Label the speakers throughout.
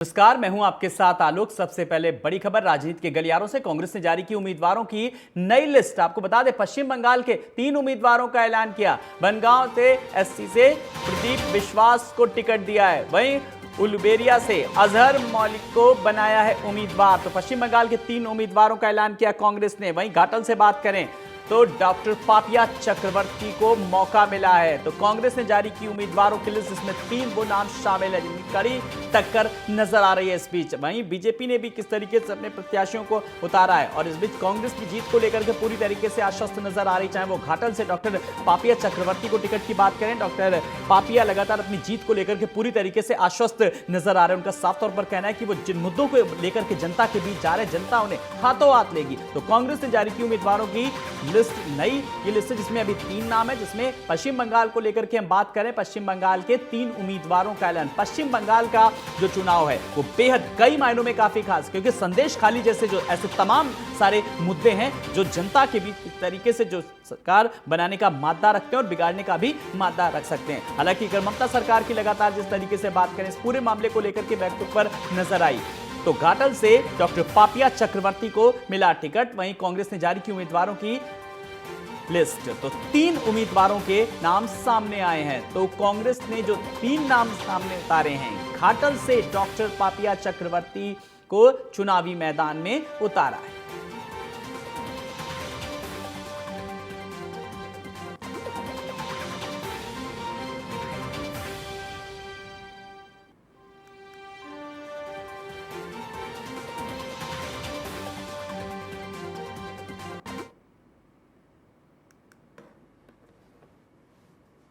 Speaker 1: नमस्कार, मैं हूं आपके साथ आलोक। सबसे पहले बड़ी खबर राजनीति के गलियारों से। कांग्रेस ने जारी की उम्मीदवारों की नई लिस्ट। आपको बता दें, पश्चिम बंगाल के 3 उम्मीदवारों का ऐलान किया। बनगांव से एससी से प्रदीप विश्वास को टिकट दिया है। वहीं उलुबेरिया से अजहर मलिक को बनाया है उम्मीदवार। तो पश्चिम बंगाल के 3 उम्मीदवारों का ऐलान किया कांग्रेस ने। वहीं घाटल से बात करें तो डॉक्टर पापिया चक्रवर्ती को मौका मिला है। तो कांग्रेस ने जारी की उम्मीदवारों की लिस्ट, जिसमें 3 वो नाम शामिल है जिनकी कड़ी टक्कर नजर आ रही है इस बीच। वहीं बीजेपी ने भी किस तरीके से अपने प्रत्याशियों को उतारा है और इस बीच कांग्रेस की जीत को लेकर के पूरी तरीके से आश्वस्त नजर आ रही। चाहे वो घाटल से डॉक्टर पापिया चक्रवर्ती को टिकट की बात करें, डॉक्टर पापिया लगातार अपनी जीत को लेकर के पूरी तरीके से आश्वस्त नजर आ रहे हैं। उनका साफ तौर पर कहना है कि वो जिन मुद्दों को लेकर के जनता के बीच जा रहे हैं, जनता उन्हें हाथों हाथ लेगी। तो कांग्रेस ने जारी की उम्मीदवारों की नई ये लिस्ट है, जिसमें अभी 3 नाम है, जिसमें पश्चिम बंगाल को लेकर के हम बात करें, पश्चिम बंगाल के 3 उम्मीदवारों का ऐलान। पश्चिम बंगाल का जो चुनाव है वो बेहद कई मायनों में काफी खास, क्योंकि संदेश खाली जैसे जो ऐसे तमाम सारे मुद्दे हैं जो जनता के बीच इस तरीके से जो सरकार बनाने का मादा रखते हैं और बिगाड़ने का भी मादा रख सकते हैं। हालांकि अगर ममता सरकार की लगातार जिस तरीके से बात करें, इस पूरे मामले को लेकर के बैकफुट पर नजर आई। तो घाटल से डॉक्टर पापिया चक्रवर्ती को मिला टिकट। वहीं कांग्रेस ने जारी की उम्मीदवारों की लिस्ट। तो 3 उम्मीदवारों के नाम सामने आए हैं। तो कांग्रेस ने जो 3 नाम सामने उतारे हैं, घाटल से डॉक्टर पापिया चक्रवर्ती को चुनावी मैदान में उतारा है।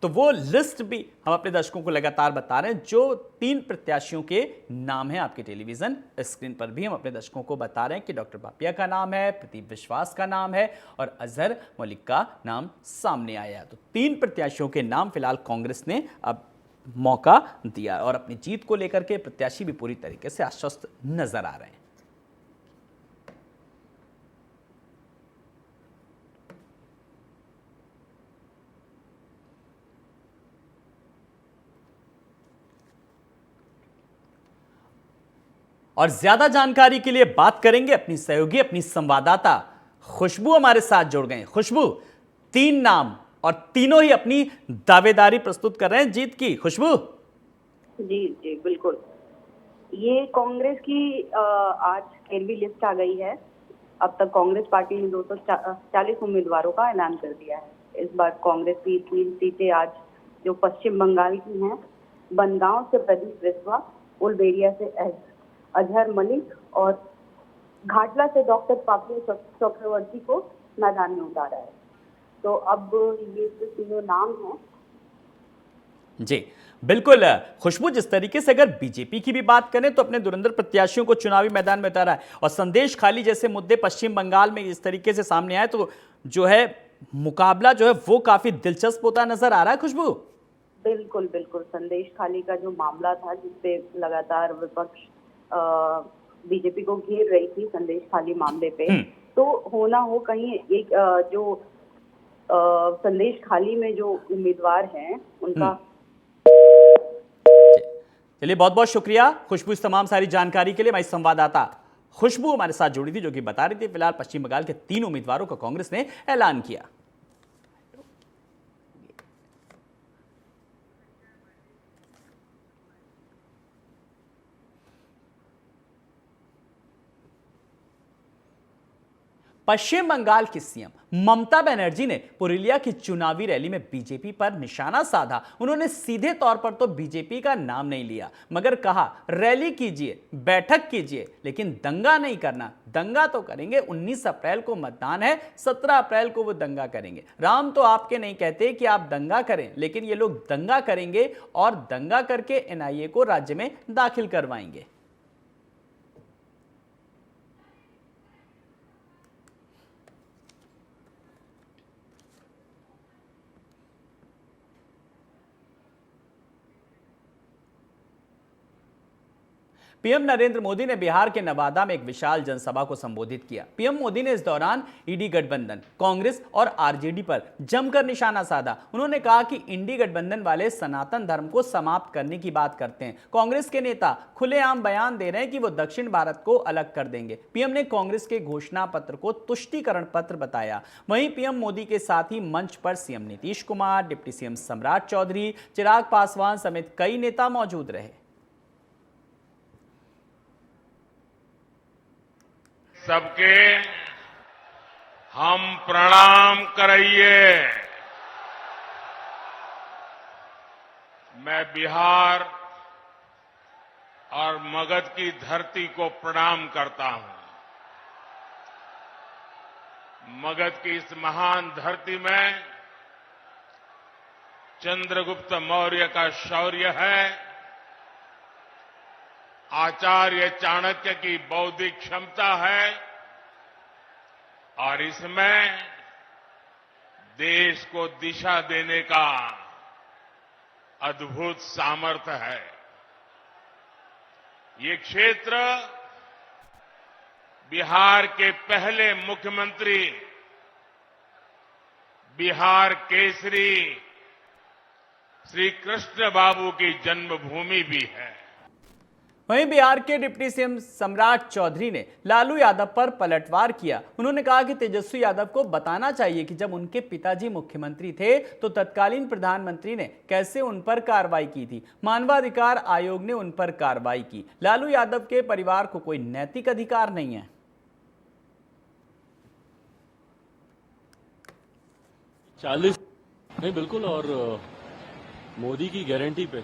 Speaker 1: तो वो लिस्ट भी हम अपने दर्शकों को लगातार बता रहे हैं। जो 3 प्रत्याशियों के नाम हैं, आपके टेलीविजन स्क्रीन पर भी हम अपने दर्शकों को बता रहे हैं कि डॉक्टर पापिया का नाम है, प्रदीप विश्वास का नाम है और अजहर मलिक का नाम सामने आया। तो 3 प्रत्याशियों के नाम फिलहाल कांग्रेस ने अब मौका दिया और अपनी जीत को लेकर के प्रत्याशी भी पूरी तरीके से आश्वस्त नजर आ रहे हैं। और ज्यादा जानकारी के लिए बात करेंगे अपनी सहयोगी, अपनी संवाददाता खुशबू हमारे साथ जुड़ गए। खुशबू, 3 नाम और तीनों ही अपनी दावेदारी प्रस्तुत कर रहे हैं जीत की। खुशबू
Speaker 2: जी जी बिल्कुल, ये कांग्रेस की आज 13वीं लिस्ट आ गई है। अब तक कांग्रेस पार्टी ने 240 उम्मीदवारों का ऐलान कर दिया है। इस बार कांग्रेस की 3 सीटें आज जो पश्चिम बंगाल की हैं, बनगांव से प्रदीप विश्वास, उलबेरिया से अजहर मलिक और घाटला से डॉक्टर पापिया चक्रवर्ती को मैदान में उतारा है। तो अब ये जो तीनों नाम हैं।
Speaker 1: जी बिल्कुल खुशबू, जिस तरीके से अगर बीजेपी की भी बात करें तो अपने धुरंधर प्रत्याशियों को चुनावी मैदान में उतारा है और संदेश खाली जैसे मुद्दे पश्चिम बंगाल में इस तरीके से सामने आए, तो जो है मुकाबला जो है वो काफी दिलचस्प होता नजर आ रहा है। खुशबू
Speaker 2: बिल्कुल बिल्कुल, संदेश खाली का जो मामला था, जिसपे लगातार विपक्ष बीजेपी को घेर रही थी संदेश खाली मामले पे, तो होना हो कहीं एक जो संदेश खाली में जो उम्मीदवार हैं उनका।
Speaker 1: चलिए, बहुत बहुत शुक्रिया खुशबू इस तमाम सारी जानकारी के लिए। हमारी संवाददाता खुशबू हमारे साथ जुड़ी थी, जो कि बता रही थी फिलहाल पश्चिम बंगाल के 3 उम्मीदवारों का कांग्रेस ने ऐलान किया। पश्चिम बंगाल की सीएम ममता बनर्जी ने पुरुलिया की चुनावी रैली में बीजेपी पर निशाना साधा। उन्होंने सीधे तौर पर तो बीजेपी का नाम नहीं लिया, मगर कहा रैली कीजिए, बैठक कीजिए, लेकिन दंगा नहीं करना। दंगा तो करेंगे, 19 अप्रैल को मतदान है, 17 अप्रैल को वो दंगा करेंगे। राम तो आपके नहीं कहते कि आप दंगा करें, लेकिन ये लोग दंगा करेंगे और दंगा करके एनआईए को राज्य में दाखिल करवाएंगे। पीएम नरेंद्र मोदी ने बिहार के नवादा में एक विशाल जनसभा को संबोधित किया। पीएम मोदी ने इस दौरान ईडी गठबंधन, कांग्रेस और आरजेडी पर जमकर निशाना साधा। उन्होंने कहा कि इंडी गठबंधन वाले सनातन धर्म को समाप्त करने की बात करते हैं। कांग्रेस के नेता खुलेआम बयान दे रहे हैं कि वो दक्षिण भारत को अलग कर देंगे। पीएम ने कांग्रेस के घोषणा पत्र को तुष्टीकरण पत्र बताया। वहीं पीएम मोदी के साथ ही मंच पर CM Nitish Kumar, deputy CM सम्राट चौधरी, चिराग पासवान समेत कई नेता मौजूद रहे।
Speaker 3: सबके हम प्रणाम करिए। मैं बिहार और मगध की धरती को प्रणाम करता हूं। मगध की इस महान धरती में चंद्रगुप्त मौर्य का शौर्य है, आचार्य चाणक्य की बौद्धिक क्षमता है और इसमें देश को दिशा देने का अद्भुत सामर्थ्य है। ये क्षेत्र बिहार के पहले मुख्यमंत्री, बिहार केसरी श्री कृष्ण बाबू की जन्मभूमि भी है।
Speaker 1: वहीं बिहार के डिप्टी सीएम सम्राट चौधरी ने लालू यादव पर पलटवार किया। उन्होंने कहा कि तेजस्वी यादव को बताना चाहिए कि जब उनके पिताजी मुख्यमंत्री थे तो तत्कालीन प्रधानमंत्री ने कैसे उन पर कार्रवाई की थी। मानवाधिकार आयोग ने उन पर कार्रवाई की। लालू यादव के परिवार को कोई नैतिक अधिकार नहीं है।
Speaker 4: 40 नहीं, बिल्कुल। और मोदी की गारंटी पे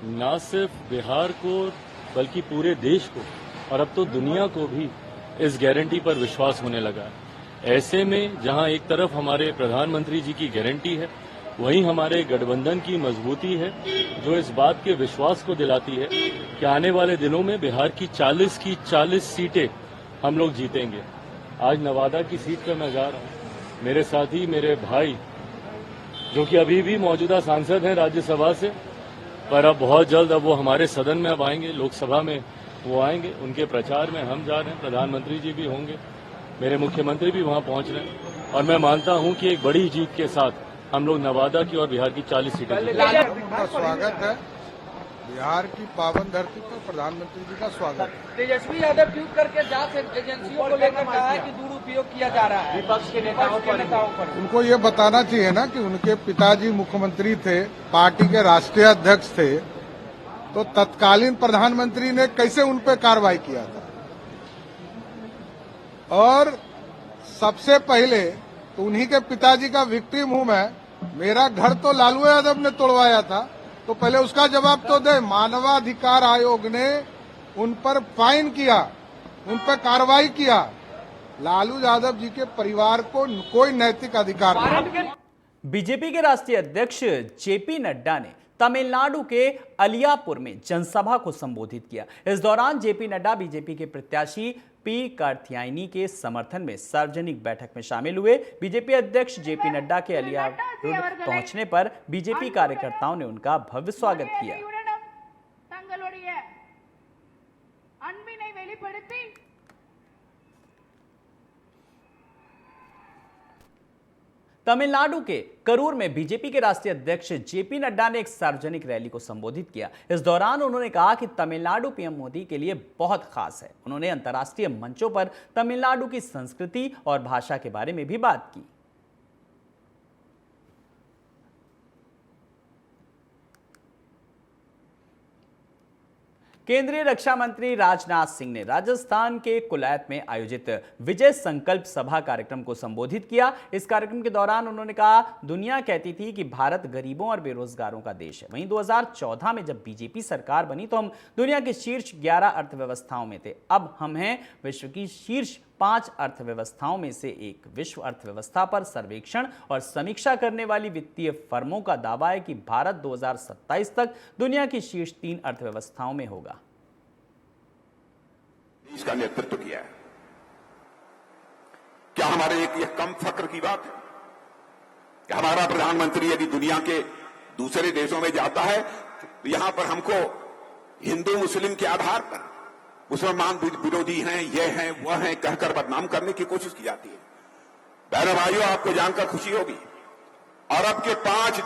Speaker 4: न सिर्फ बिहार को बल्कि पूरे देश को और अब तो दुनिया को भी इस गारंटी पर विश्वास होने लगा है। ऐसे में जहां एक तरफ हमारे प्रधानमंत्री जी की गारंटी है, वहीं हमारे गठबंधन की मजबूती है जो इस बात के विश्वास को दिलाती है कि आने वाले दिनों में बिहार की 40 सीटें हम लोग जीतेंगे। आज नवादा की सीट पर मैं जा रहा हूं। मेरे साथी, मेरे भाई जो कि अभी भी मौजूदा सांसद हैं राज्यसभा से, पर अब बहुत जल्द अब वो हमारे सदन में अब आएंगे, लोकसभा में वो आएंगे। उनके प्रचार में हम जा रहे हैं, प्रधानमंत्री जी भी होंगे, मेरे मुख्यमंत्री भी वहां पहुंच रहे हैं और मैं मानता हूं कि एक बड़ी जीत के साथ हम लोग नवादा की और बिहार की 40 सीटें जीतेंगे।
Speaker 5: उनका स्वागत है। बिहार की पावन धरती पर प्रधानमंत्री जी का स्वागत है।
Speaker 6: तेजस्वी यादव ट्वीट करके जांच एजेंसियों को लेकर कहा है कि दुरुपयोग किया जा रहा है विपक्ष के नेताओं पर।
Speaker 5: उनको ये बताना चाहिए ना कि उनके पिताजी मुख्यमंत्री थे, पार्टी के राष्ट्रीय अध्यक्ष थे, तो तत्कालीन प्रधानमंत्री ने कैसे उन पर कार्रवाई किया था। और सबसे पहले तो उन्हीं के पिताजी का विक्टिम हूं मैं। मेरा घर तो लालू यादव ने तोड़वाया था, तो पहले उसका जवाब तो दे। मानवाधिकार आयोग ने उन पर फाइन किया, उन पर कार्रवाई किया। लालू यादव जी के परिवार को कोई नैतिक अधिकार नहीं।
Speaker 1: बीजेपी के राष्ट्रीय अध्यक्ष जेपी नड्डा ने तमिलनाडु के अलियापुर में जनसभा को संबोधित किया। इस दौरान जेपी नड्डा बीजेपी के प्रत्याशी पी कार्थियायनी के समर्थन में सार्वजनिक बैठक में शामिल हुए। बीजेपी अध्यक्ष जेपी नड्डा के अलियापुर पहुंचने पर बीजेपी कार्यकर्ताओं ने उनका भव्य स्वागत किया। तमिलनाडु के करूर में बीजेपी के राष्ट्रीय अध्यक्ष जेपी नड्डा ने एक सार्वजनिक रैली को संबोधित किया। इस दौरान उन्होंने कहा कि तमिलनाडु पीएम मोदी के लिए बहुत खास है। उन्होंने अंतर्राष्ट्रीय मंचों पर तमिलनाडु की संस्कृति और भाषा के बारे में भी बात की। केंद्रीय रक्षा मंत्री राजनाथ सिंह ने राजस्थान के कुलैत में आयोजित विजय संकल्प सभा कार्यक्रम को संबोधित किया। इस कार्यक्रम के दौरान उन्होंने कहा, दुनिया कहती थी कि भारत गरीबों और बेरोजगारों का देश है। वहीं 2014 में जब बीजेपी सरकार बनी तो हम दुनिया के शीर्ष 11 अर्थव्यवस्थाओं में थे। अब हम हैं विश्व की शीर्ष 5 अर्थव्यवस्थाओं में से एक। विश्व अर्थव्यवस्था पर सर्वेक्षण और समीक्षा करने वाली वित्तीय फर्मों का दावा है कि भारत 2027 तक दुनिया की शीर्ष 3 अर्थव्यवस्थाओं में होगा।
Speaker 7: इसका नेतृत्व किया है। क्या हमारे ये कम फक्र की बात है कि हमारा प्रधानमंत्री यदि दुनिया के दूसरे देशों में जाता है तो यहां पर हमको हिंदू मुस्लिम के आधार पर मुसलमान विरोधी हैं, ये हैं, वह हैं कहकर बदनाम करने की कोशिश की जाती है। बहनों भाइयों, आपको जानकर खुशी होगी, अरब के 5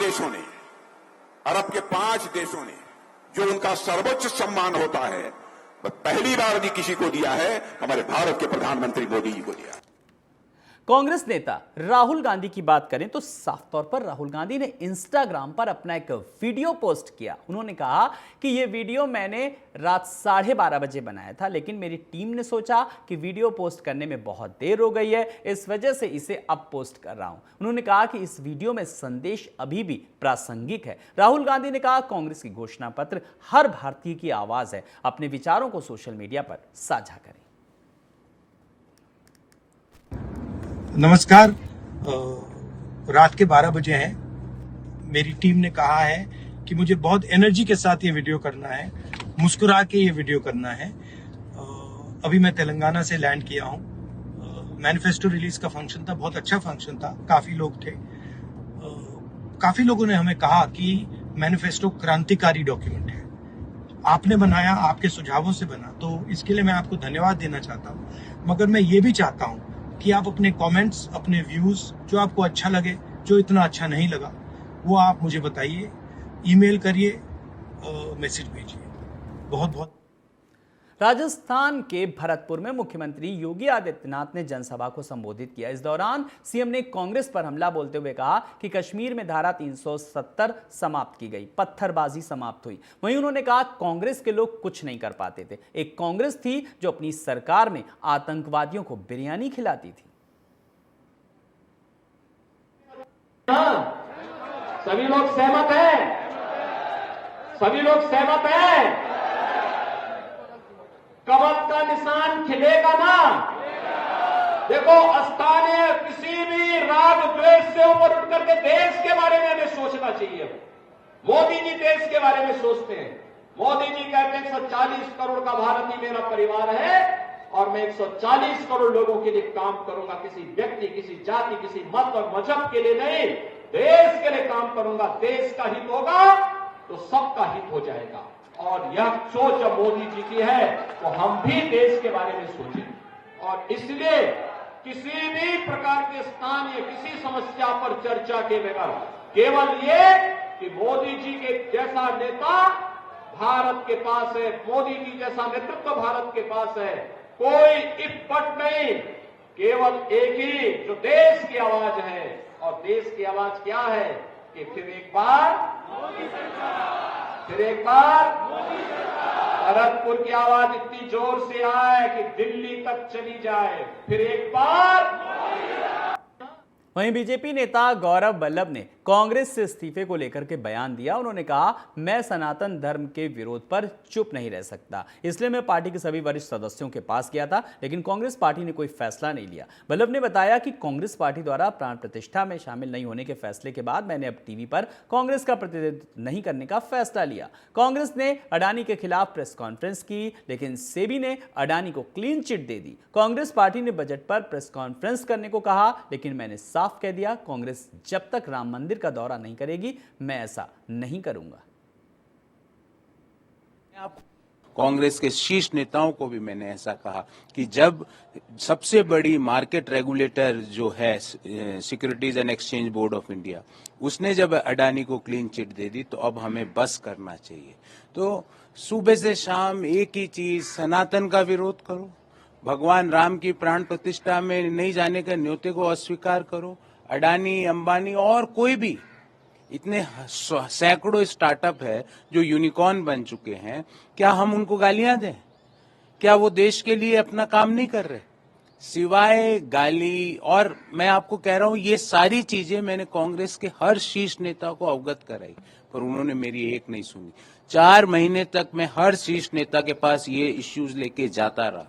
Speaker 7: देशों ने जो उनका सर्वोच्च सम्मान होता है वह पहली बार भी किसी को दिया है, हमारे भारत के प्रधानमंत्री मोदी जी को दिया है।
Speaker 1: कांग्रेस नेता राहुल गांधी की बात करें तो साफ तौर पर राहुल गांधी ने इंस्टाग्राम पर अपना एक वीडियो पोस्ट किया। उन्होंने कहा कि यह वीडियो मैंने रात 12:30 बजे बनाया था, लेकिन मेरी टीम ने सोचा कि वीडियो पोस्ट करने में बहुत देर हो गई है, इस वजह से इसे अब पोस्ट कर रहा हूं। उन्होंने कहा कि इस वीडियो में संदेश अभी भी प्रासंगिक है। राहुल गांधी ने कहा, कांग्रेस की घोषणा पत्र हर भारतीय की आवाज है, अपने विचारों को सोशल मीडिया पर साझा करें।
Speaker 8: नमस्कार, रात के 12 बजे हैं। मेरी टीम ने कहा है कि मुझे बहुत एनर्जी के साथ ये वीडियो करना है, मुस्कुरा के ये वीडियो करना है। अभी मैं तेलंगाना से लैंड किया हूँ। मैनिफेस्टो रिलीज का फंक्शन था, बहुत अच्छा फंक्शन था, काफी लोग थे। काफी लोगों ने हमें कहा कि मैनिफेस्टो क्रांतिकारी डॉक्यूमेंट है, आपने बनाया, आपके सुझावों से बना, तो इसके लिए मैं आपको धन्यवाद देना चाहता हूँ। मगर मैं ये भी चाहता हूँ कि आप अपने कमेंट्स, अपने व्यूज, जो आपको अच्छा लगे, जो इतना अच्छा नहीं लगा, वो आप मुझे बताइए, ईमेल करिए, मैसेज भेजिए। बहुत बहुत।
Speaker 1: राजस्थान के भरतपुर में मुख्यमंत्री योगी आदित्यनाथ ने जनसभा को संबोधित किया। इस दौरान सीएम ने कांग्रेस पर हमला बोलते हुए कहा कि कश्मीर में धारा 370 समाप्त की गई, पत्थरबाजी समाप्त हुई। वहीं उन्होंने कहा, कांग्रेस के लोग कुछ नहीं कर पाते थे। एक कांग्रेस थी जो अपनी सरकार में आतंकवादियों को बिरयानी खिलाती थी।
Speaker 6: सभी लोग सहमत हैं, सभी लोग सहमत हैं। कमल का निशान खिलेगा ना। देखो, स्थानीय किसी भी राग द्वेष से ऊपर उठ करके देश के बारे में हमें सोचना चाहिए। मोदी जी देश के बारे में सोचते हैं। मोदी जी कहते हैं 140 करोड़ का भारत ही मेरा परिवार है और मैं 140 करोड़ लोगों के लिए काम करूंगा। किसी व्यक्ति, किसी जाति, किसी मत और मजहब के लिए नहीं, देश के लिए काम करूंगा। देश का हित होगा तो सबका हित हो जाएगा। और यह सोच जब मोदी जी की है तो हम भी देश के बारे में सोचें। और इसलिए किसी भी प्रकार के स्थानीय किसी समस्या पर चर्चा के बगैर केवल ये कि मोदी जी के जैसा नेता भारत के पास है, मोदी जी जैसा नेतृत्व भारत के पास है, कोई इफ बट नहीं, केवल एक ही जो देश की आवाज है। और देश की आवाज क्या है कि फिर एक बार भरतपुर की आवाज इतनी जोर से आए कि दिल्ली तक चली जाए। फिर एक बार।
Speaker 1: वहीं बीजेपी नेता गौरव वल्लभ ने कांग्रेस से इस्तीफे को लेकर के बयान दिया। उन्होंने कहा, मैं सनातन धर्म के विरोध पर चुप नहीं रह सकता, इसलिए मैं पार्टी के सभी वरिष्ठ सदस्यों के पास गया था, लेकिन कांग्रेस पार्टी ने कोई फैसला नहीं लिया। वल्लभ ने बताया कि कांग्रेस पार्टी द्वारा प्राण प्रतिष्ठा में शामिल नहीं होने के फैसले के बाद मैंने अब टीवी पर कांग्रेस का प्रतिनिधित्व नहीं करने का फैसला लिया। कांग्रेस ने अडानी के खिलाफ प्रेस कॉन्फ्रेंस की, लेकिन सेबी ने अडानी को क्लीन चिट दे दी। कांग्रेस पार्टी ने बजट पर प्रेस कॉन्फ्रेंस करने को कहा, लेकिन मैंने साफ कह दिया, कांग्रेस जब तक राम मंदिर का दौरा नहीं करेगी, मैं ऐसा नहीं करूंगा।
Speaker 9: कांग्रेस के शीर्ष नेताओं को भी मैंने ऐसा कहा कि जब सबसे बड़ी मार्केट रेगुलेटर जो है securities and exchange board of India, उसने जब अडानी को क्लीन चिट दे दी, तो अब हमें बस करना चाहिए। तो सुबह से शाम एक ही चीज, सनातन का विरोध करो, भगवान राम की प्राण प्रतिष्ठा में नहीं जाने के न्योते को अस्वीकार करो। अडानी, अंबानी और कोई भी इतने सैकड़ों स्टार्टअप है जो यूनिकॉर्न बन चुके हैं, क्या हम उनको गालियां दें? क्या वो देश के लिए अपना काम नहीं कर रहे? सिवाय गाली, और मैं आपको कह रहा हूं, ये सारी चीजें मैंने कांग्रेस के हर शीर्ष नेता को अवगत कराई, पर उन्होंने मेरी एक नहीं सुनी। 4 महीने तक मैं हर शीर्ष नेता के पास ये इश्यूज लेके जाता रहा।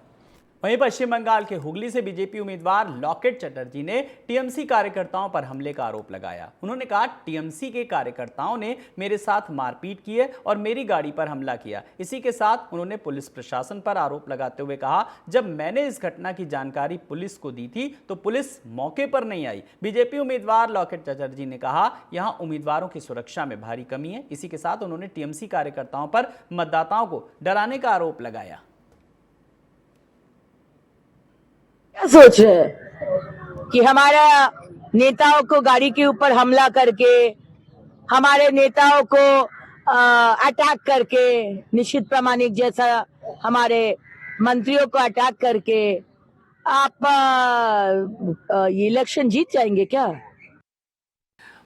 Speaker 1: वहीं पश्चिम बंगाल के हुगली से बीजेपी उम्मीदवार लॉकेट चटर्जी ने टीएमसी कार्यकर्ताओं पर हमले का आरोप लगाया। उन्होंने कहा, टीएमसी के कार्यकर्ताओं ने मेरे साथ मारपीट की है और मेरी गाड़ी पर हमला किया। इसी के साथ उन्होंने पुलिस प्रशासन पर आरोप लगाते हुए कहा, जब मैंने इस घटना की जानकारी पुलिस को दी थी तो पुलिस मौके पर नहीं आई। बीजेपी उम्मीदवार लॉकेट चटर्जी ने कहा, यहां उम्मीदवारों की सुरक्षा में भारी कमी है। इसी के साथ उन्होंने टीएमसी कार्यकर्ताओं पर मतदाताओं को डराने का आरोप लगाया।
Speaker 10: क्या सोच रहे हैं कि हमारा नेताओं को गाड़ी के ऊपर हमला करके, हमारे नेताओं को अटैक करके, निश्चित प्रामाणिक जैसा हमारे मंत्रियों को अटैक करके आप ये इलेक्शन जीत जाएंगे क्या?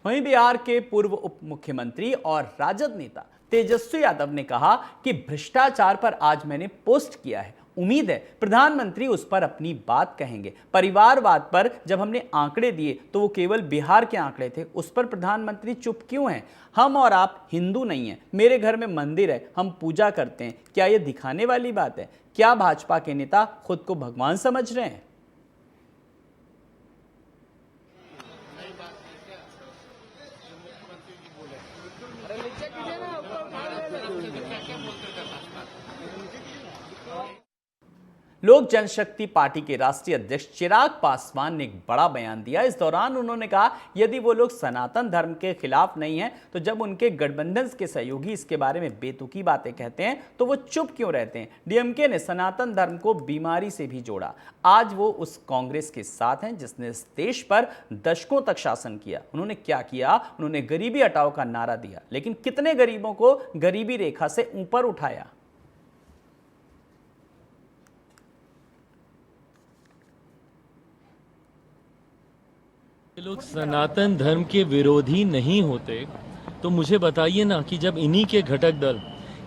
Speaker 1: वहीं बिहार के पूर्व उप मुख्यमंत्री और राजद नेता तेजस्वी यादव ने कहा कि भ्रष्टाचार पर आज मैंने पोस्ट किया है। उम्मीद है प्रधानमंत्री उस पर अपनी बात कहेंगे। परिवारवाद पर जब हमने आंकड़े दिए तो वो केवल बिहार के आंकड़े थे, उस पर प्रधानमंत्री चुप क्यों हैं? हम और आप हिंदू नहीं हैं, मेरे घर में मंदिर है, हम पूजा करते हैं। क्या ये दिखाने वाली बात है? क्या भाजपा के नेता खुद को भगवान समझ रहे हैं? लोक जनशक्ति पार्टी के राष्ट्रीय अध्यक्ष चिराग पासवान ने एक बड़ा बयान दिया। इस दौरान उन्होंने कहा, यदि वो लोग सनातन धर्म के खिलाफ नहीं हैं तो जब उनके गठबंधन के सहयोगी इसके बारे में बेतुकी बातें कहते हैं तो वो चुप क्यों रहते हैं? डीएमके ने सनातन धर्म को बीमारी से भी जोड़ा। आज वो उस कांग्रेस के साथ हैं जिसने इस देश पर दशकों तक शासन किया। उन्होंने क्या किया? उन्होंने गरीबी हटाओ का नारा दिया, लेकिन कितने गरीबों को गरीबी रेखा से ऊपर उठाया?
Speaker 4: लोग सनातन धर्म के विरोधी नहीं होते तो मुझे बताइए ना कि जब इन्हीं के घटक दल,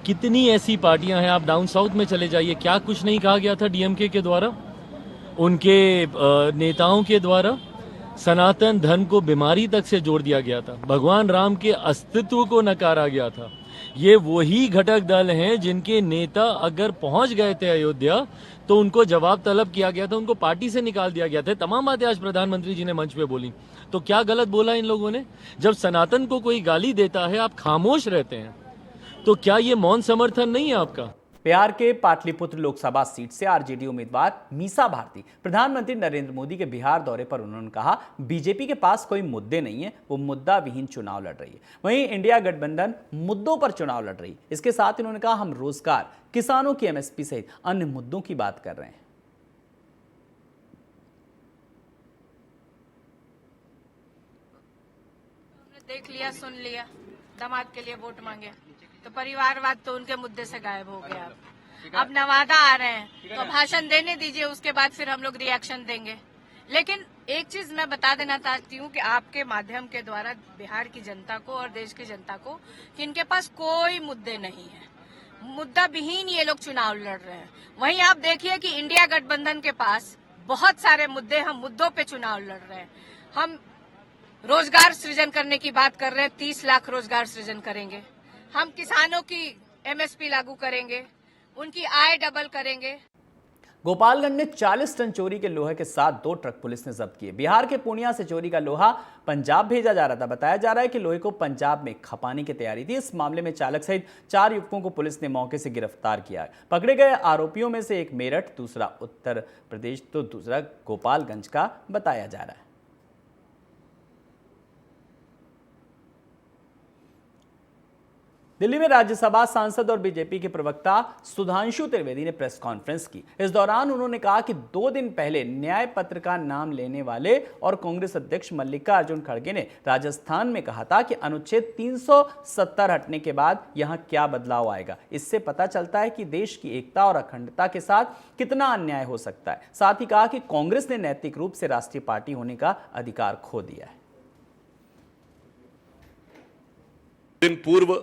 Speaker 4: कितनी ऐसी पार्टियां हैं, आप डाउन साउथ में चले जाइए, क्या कुछ नहीं कहा गया था डीएमके के द्वारा, उनके नेताओं के द्वारा? सनातन धर्म को बीमारी तक से जोड़ दिया गया था, भगवान राम के अस्तित्व को नकारा गया था। ये वही घटक दल हैं जिनके नेता अगर पहुंच गए थे अयोध्या तो उनको जवाब तलब किया गया था, उनको पार्टी से निकाल दिया गया था। तमाम बातें आज प्रधानमंत्री जी ने मंच पे बोली, तो क्या गलत बोला इन लोगों ने? जब सनातन को कोई गाली देता है आप खामोश रहते हैं, तो क्या ये मौन समर्थन नहीं है आपका?
Speaker 1: बिहार के पाटलिपुत्र लोकसभा सीट से आरजेडी उम्मीदवार मीसा भारती प्रधानमंत्री नरेंद्र मोदी के बिहार दौरे पर उन्होंने कहा, बीजेपी के पास कोई मुद्दे नहीं है, वो मुद्दा विहीन चुनाव लड़ रही है। वहीं इंडिया गठबंधन मुद्दों पर चुनाव लड़ रही है। इसके साथ उन्होंने कहा, हम रोजगार, किसानों की एमएसपी सहित अन्य मुद्दों की बात कर रहे हैं।
Speaker 11: देख लिया, सुन लिया, दामाद के लिए वोट मांगे तो परिवारवाद तो उनके मुद्दे से गायब हो गया। अब नवादा आ रहे हैं तो भाषण देने दीजिए, उसके बाद फिर हम लोग रिएक्शन देंगे। लेकिन एक चीज मैं बता देना चाहती हूँ कि आपके माध्यम के द्वारा बिहार की जनता को और देश की जनता को कि इनके पास कोई मुद्दे नहीं है, मुद्दा विहीन ये लोग चुनाव लड़ रहे हैं। वहीं आप देखिए कि इंडिया गठबंधन के पास बहुत सारे मुद्दे, हम मुद्दों पे चुनाव लड़ रहे हैं। हम रोजगार सृजन करने की बात कर रहे हैं, 30 लाख रोजगार सृजन करेंगे। हम किसानों की एमएसपी लागू करेंगे, उनकी आय डबल करेंगे।
Speaker 1: गोपालगंज में 40 टन चोरी के लोहे के साथ 2 ट्रक पुलिस ने जब्त किए। बिहार के पूर्णिया से चोरी का लोहा पंजाब भेजा जा रहा था। बताया जा रहा है कि लोहे को पंजाब में खपाने की तैयारी थी। इस मामले में चालक सहित 4 युवकों को पुलिस ने मौके से गिरफ्तार किया। पकड़े गए आरोपियों में से एक मेरठ, दूसरा उत्तर प्रदेश तो दूसरा गोपालगंज का बताया जा रहा है। दिल्ली में राज्यसभा सांसद और बीजेपी के प्रवक्ता सुधांशु त्रिवेदी ने प्रेस कॉन्फ्रेंस की। इस दौरान उन्होंने कहा कि 2 दिन पहले न्याय पत्र का नाम लेने वाले और कांग्रेस अध्यक्ष मल्लिकार्जुन खड़गे ने राजस्थान में कहा था कि अनुच्छेद 370 हटने के बाद यहां क्या बदलाव आएगा। इससे पता चलता है कि देश की एकता और अखंडता के साथ कितना अन्याय हो सकता है। साथ ही कहा कि कांग्रेस ने नैतिक रूप से राष्ट्रीय पार्टी होने का अधिकार खो दिया है।
Speaker 12: दिन पूर्व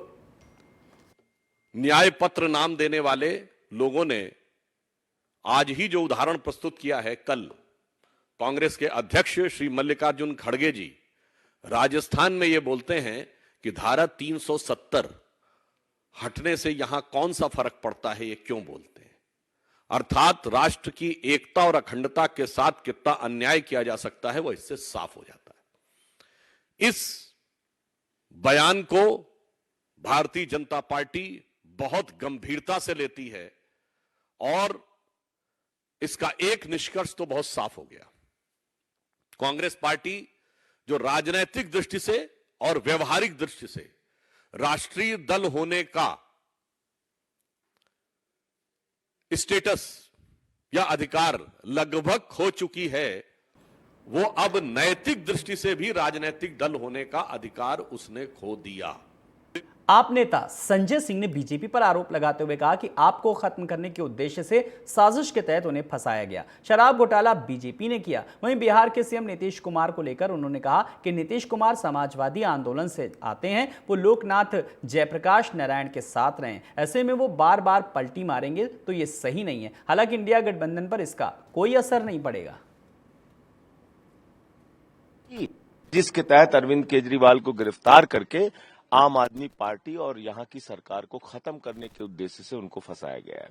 Speaker 12: न्याय पत्र नाम देने वाले लोगों ने आज ही जो उदाहरण प्रस्तुत किया है, कल कांग्रेस के अध्यक्ष श्री मल्लिकार्जुन खड़गे जी राजस्थान में ये बोलते हैं कि धारा 370 हटने से यहां कौन सा फर्क पड़ता है, ये क्यों बोलते हैं। अर्थात राष्ट्र की एकता और अखंडता के साथ कितना अन्याय किया जा सकता है वो इससे साफ हो जाता है। इस बयान को भारतीय जनता पार्टी बहुत गंभीरता से लेती है और इसका एक निष्कर्ष तो बहुत साफ हो गया। कांग्रेस पार्टी जो राजनीतिक दृष्टि से और व्यवहारिक दृष्टि से राष्ट्रीय दल होने का स्टेटस या अधिकार लगभग खो चुकी है, वो अब नैतिक दृष्टि से भी राजनीतिक दल होने का अधिकार उसने खो दिया।
Speaker 1: आप नेता संजय सिंह ने बीजेपी पर आरोप लगाते हुए कहा कि आपको खत्म करने के उद्देश्य से साजिश के तहत उन्हें फंसाया गया। शराब घोटाला बीजेपी ने किया। वहीं बिहार के सीएम नीतीश कुमार को लेकर उन्होंने कहा कि नीतीश कुमार समाजवादी आंदोलन से आते हैं, वो लोकनाथ जयप्रकाश नारायण के साथ रहे, ऐसे में वो बार बार पलटी मारेंगे तो ये सही नहीं है। हालांकि इंडिया गठबंधन पर इसका कोई असर नहीं पड़ेगा।
Speaker 13: जिसके तहत अरविंद केजरीवाल को गिरफ्तार करके आम आदमी पार्टी और यहाँ की सरकार को खत्म करने के उद्देश्य से उनको फंसाया गया है।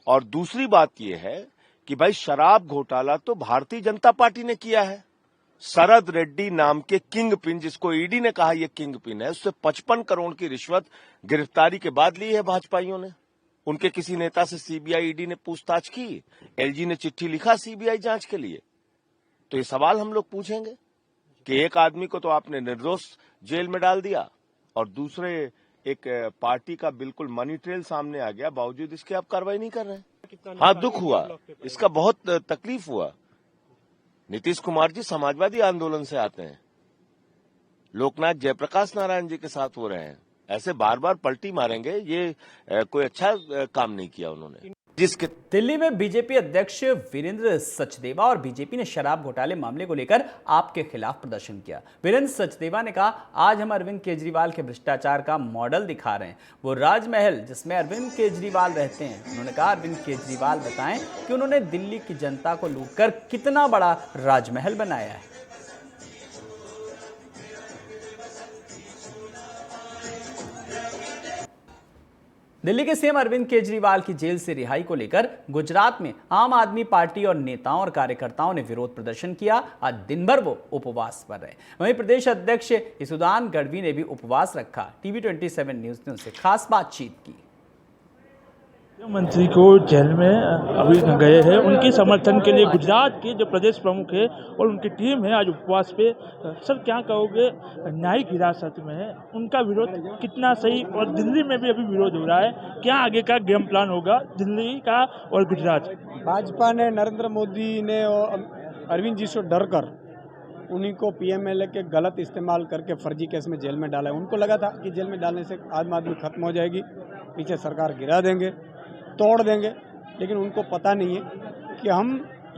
Speaker 13: और दूसरी बात यह है कि भाई शराब घोटाला तो भारतीय जनता पार्टी ने किया है। शरद रेड्डी नाम के किंग पिन, जिसको ईडी ने कहा यह किंग पिन है, उससे 55 करोड़ की रिश्वत गिरफ्तारी के बाद ली है भाजपाइयों ने। उनके किसी नेता से सीबीआई ईडी ने पूछताछ की, एलजी ने चिट्ठी लिखा सीबीआई जांच के लिए। तो ये सवाल हम लोग पूछेंगे कि एक आदमी को तो आपने निर्दोष जेल में डाल दिया और दूसरे एक पार्टी का बिल्कुल मनी ट्रेल सामने आ गया, बावजूद इसके आप कार्रवाई नहीं कर रहे हैं। हाँ, दुख हुआ, इसका बहुत तकलीफ हुआ। नीतीश कुमार जी समाजवादी आंदोलन से आते हैं, लोकनाथ जयप्रकाश नारायण जी के साथ हो रहे हैं, ऐसे बार बार पलटी मारेंगे, ये कोई अच्छा काम नहीं किया उन्होंने। जिसके
Speaker 1: दिल्ली में बीजेपी अध्यक्ष वीरेंद्र सचदेवा और बीजेपी ने शराब घोटाले मामले को लेकर आपके खिलाफ प्रदर्शन किया। वीरेंद्र सचदेवा ने कहा, आज हम अरविंद केजरीवाल के भ्रष्टाचार का मॉडल दिखा रहे हैं, वो राजमहल जिसमें अरविंद केजरीवाल रहते हैं। उन्होंने कहा, अरविंद केजरीवाल बताएं कि उन्होंने दिल्ली की जनता को लूटकर कितना बड़ा राजमहल बनाया है। दिल्ली के सीएम अरविंद केजरीवाल की जेल से रिहाई को लेकर गुजरात में आम आदमी पार्टी और नेताओं और कार्यकर्ताओं ने विरोध प्रदर्शन किया। आज दिन भर वो उपवास पर रहे। वहीं प्रदेश अध्यक्ष इसुदान गढ़वी ने भी उपवास रखा। टीवी 27 न्यूज ने उनसे खास बातचीत की।
Speaker 14: मंत्री को जेल में अभी गए हैं, उनके समर्थन के लिए गुजरात के जो प्रदेश प्रमुख है और उनकी टीम है आज उपवास पे। सर क्या कहोगे, न्यायिक हिरासत में है, उनका विरोध कितना सही, और दिल्ली में भी अभी विरोध हो रहा है, क्या आगे का गेम प्लान होगा दिल्ली का और गुजरात?
Speaker 15: भाजपा ने, नरेंद्र मोदी ने अरविंद जी से डर कर उन्हीं को पीएमएलए के गलत इस्तेमाल करके फर्जी केस में जेल में डाला है। उनको लगा था कि जेल में डालने से आम आदमी खत्म हो जाएगी, पीछे सरकार गिरा देंगे, तोड़ देंगे, लेकिन उनको पता नहीं है कि हम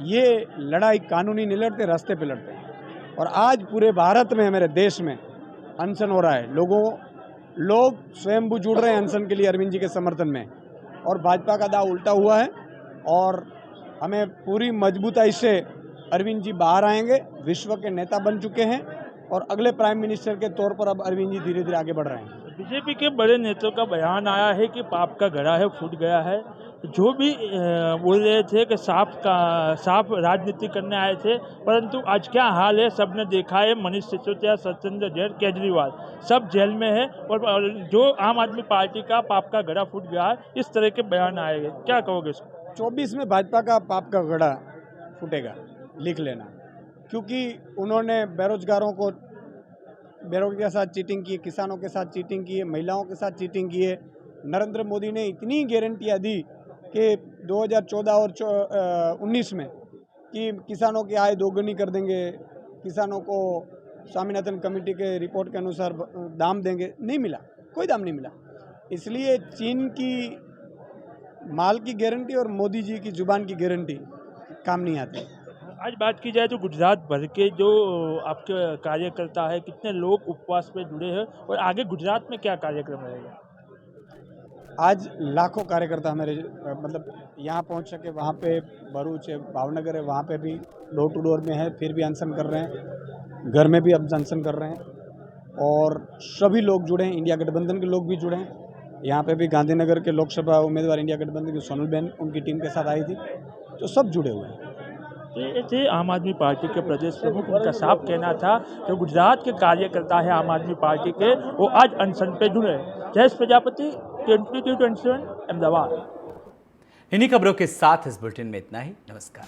Speaker 15: ये लड़ाई कानूनी नहीं लड़ते, रास्ते पे लड़ते हैं। और आज पूरे भारत में, मेरे देश में अनशन हो रहा है, लोग स्वयंभू जुड़ रहे हैं अनशन के लिए अरविंद जी के समर्थन में, और भाजपा का दाव उल्टा हुआ है। और हमें पूरी मजबूताई से अरविंद जी बाहर आएंगे, विश्व के नेता बन चुके हैं और अगले प्राइम मिनिस्टर के तौर पर अब अरविंद जी धीरे धीरे आगे बढ़ रहे हैं।
Speaker 14: बीजेपी के बड़े नेताओं का बयान आया है कि पाप का घड़ा है, फूट गया है। जो भी बोल रहे थे कि साफ राजनीति करने आए थे, परंतु आज क्या हाल है सबने देखा है। मनीष सिसोदिया, सत्येंद्र जैन, केजरीवाल सब जेल में है, और जो आम आदमी पार्टी का पाप का घड़ा फूट गया है, इस तरह के बयान आएंगे, क्या कहोगे?
Speaker 15: 24 में भाजपा का पाप का घड़ा फूटेगा, लिख लेना, क्योंकि उन्होंने बेरोजगारों के साथ चीटिंग की, किसानों के साथ चीटिंग की, महिलाओं के साथ चीटिंग की है। नरेंद्र मोदी ने इतनी गारंटियां दी कि 2014 और 19 में कि किसानों की आय दोगुनी कर देंगे, किसानों को स्वामीनाथन कमेटी के रिपोर्ट के अनुसार दाम देंगे, नहीं मिला, कोई दाम नहीं मिला। इसलिए चीन की माल की गारंटी और मोदी जी की जुबान की गारंटी काम नहीं आती।
Speaker 14: आज बात की जाए तो गुजरात भर के जो आपके कार्यकर्ता है, कितने लोग उपवास पे जुड़े हैं, और आगे गुजरात में क्या कार्यक्रम रहेगा?
Speaker 15: आज लाखों कार्यकर्ता हमारे यहाँ पहुँच सके, वहाँ पे भरूच है, भावनगर है, वहाँ पे भी डोर टू डोर में है, फिर भी अनशन कर रहे हैं, घर में भी अब अनशन कर रहे हैं, और सभी लोग जुड़े हैं, इंडिया गठबंधन के लोग भी जुड़े हैं। यहाँ पे भी गांधीनगर के लोकसभा उम्मीदवार इंडिया गठबंधन की सोनलबेन उनकी टीम के साथ आई थी, तो सब जुड़े हुए हैं।
Speaker 14: ये थे आम आदमी पार्टी के प्रदेश प्रमुख। उनका साफ कहना था कि गुजरात के कार्यकर्ता है आम आदमी पार्टी के, वो आज अनशन पे जुड़े। जयेश प्रजापति, 22/27 अहमदाबाद।
Speaker 1: इन्हीं खबरों के साथ इस बुलेटिन में इतना ही। नमस्कार।